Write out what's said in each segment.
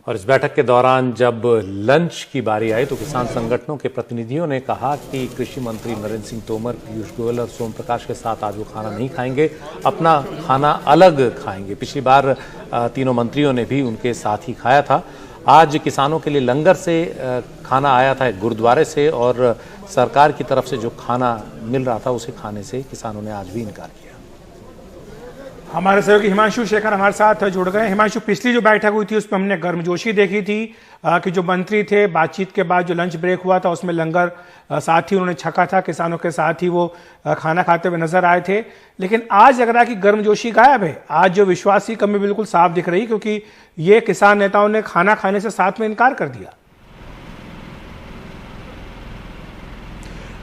और इस बैठक के दौरान जब लंच की बारी आई तो किसान संगठनों के प्रतिनिधियों ने कहा कि कृषि मंत्री नरेंद्र सिंह तोमर, पीयूष गोयल और सोम प्रकाश के साथ आज वो खाना नहीं खाएंगे, अपना खाना अलग खाएंगे। पिछली बार तीनों मंत्रियों ने भी उनके साथ ही खाया था। आज किसानों के लिए लंगर से खाना आया था एक गुरुद्वारे से, और सरकार की तरफ से जो खाना मिल रहा था उसे खाने से किसानों ने आज भी इनकार किया। हमारे सहयोगी हिमांशु शेखर हमारे साथ जुड़ गए। हिमांशु, पिछली जो बैठक हुई थी उसमें हमने गर्मजोशी देखी थी कि जो मंत्री थे, बातचीत के बाद जो लंच ब्रेक हुआ था उसमें लंगर साथ ही उन्होंने छका था, किसानों के साथ ही वो खाना खाते हुए नजर आए थे। लेकिन आज लग रहा है कि गर्मजोशी गायब है। आज जो विश्वास की कमी बिल्कुल साफ दिख रही, क्योंकि ये किसान नेताओं ने खाना खाने से साथ में इनकार कर दिया।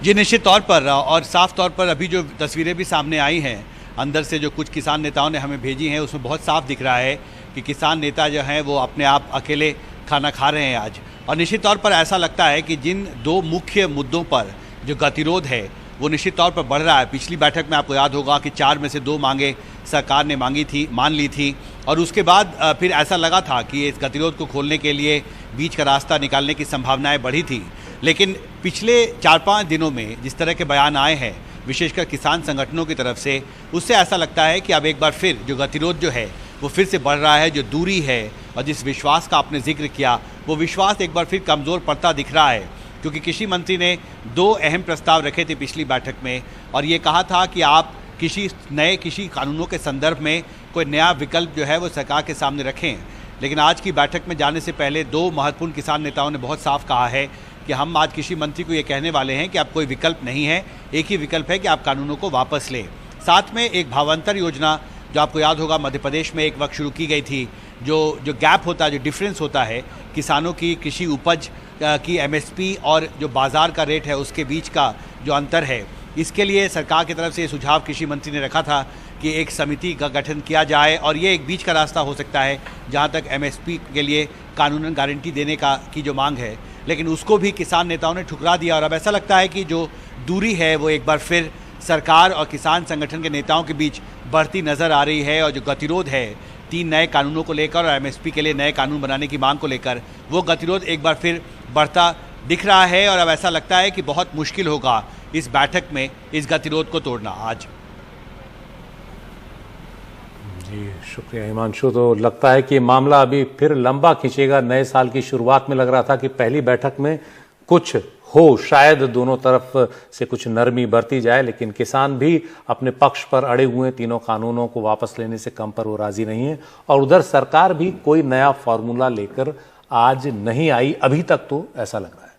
जी निश्चित तौर पर, और साफ तौर पर अभी जो तस्वीरें भी सामने आई हैं अंदर से, जो कुछ किसान नेताओं ने हमें भेजी हैं, उसमें बहुत साफ दिख रहा है कि किसान नेता जो हैं वो अपने आप अकेले खाना खा रहे हैं आज। और निश्चित तौर पर ऐसा लगता है कि जिन दो मुख्य मुद्दों पर जो गतिरोध है वो निश्चित तौर पर बढ़ रहा है। पिछली बैठक में आपको याद होगा कि 4 में से 2 मांगे सरकार ने मान ली थी, और उसके बाद फिर ऐसा लगा था कि इस गतिरोध को खोलने के लिए बीच का रास्ता निकालने की संभावनाएं बढ़ी थी। लेकिन पिछले 4-5 दिनों में जिस तरह के बयान आए हैं विशेषकर किसान संगठनों की तरफ से, उससे ऐसा लगता है कि अब एक बार फिर जो गतिरोध जो है वो फिर से बढ़ रहा है। जो दूरी है और जिस विश्वास का आपने जिक्र किया, वो विश्वास एक बार फिर कमज़ोर पड़ता दिख रहा है। क्योंकि कृषि मंत्री ने 2 अहम प्रस्ताव रखे थे पिछली बैठक में, और ये कहा था कि आप नए कृषि कानूनों के संदर्भ में कोई नया विकल्प जो है वो सरकार के सामने रखें। लेकिन आज की बैठक में जाने से पहले 2 महत्वपूर्ण किसान नेताओं ने बहुत साफ कहा है कि हम आज कृषि मंत्री को ये कहने वाले हैं कि अब कोई विकल्प नहीं है, एक ही विकल्प है कि आप कानूनों को वापस लें। साथ में एक भावांतर योजना, जो आपको याद होगा मध्य प्रदेश में एक वक्त शुरू की गई थी, जो गैप होता है, जो डिफरेंस होता है किसानों की कृषि उपज की MSP और जो बाज़ार का रेट है उसके बीच का जो अंतर है, इसके लिए सरकार की तरफ से ये सुझाव कृषि मंत्री ने रखा था कि एक समिति का गठन किया जाए, और ये एक बीच का रास्ता हो सकता है जहाँ तक MSP के लिए कानूनन गारंटी देने की जो मांग है। लेकिन उसको भी किसान नेताओं ने ठुकरा दिया, और अब ऐसा लगता है कि जो दूरी है वो एक बार फिर सरकार और किसान संगठन के नेताओं के बीच बढ़ती नज़र आ रही है। और जो गतिरोध है 3 नए कानूनों को लेकर और MSP के लिए नए कानून बनाने की मांग को लेकर, वो गतिरोध एक बार फिर बढ़ता दिख रहा है। और अब ऐसा लगता है कि बहुत मुश्किल होगा इस बैठक में इस गतिरोध को तोड़ना आज। जी शुक्रिया हिमांशु। तो लगता है कि मामला अभी फिर लंबा खींचेगा। नए साल की शुरुआत में लग रहा था कि पहली बैठक में कुछ हो, शायद दोनों तरफ से कुछ नरमी बरती जाए, लेकिन किसान भी अपने पक्ष पर अड़े हुए हैं। तीनों कानूनों को वापस लेने से कम पर वो राजी नहीं है, और उधर सरकार भी कोई नया फॉर्मूला लेकर आज नहीं आई, अभी तक तो ऐसा लग रहा है।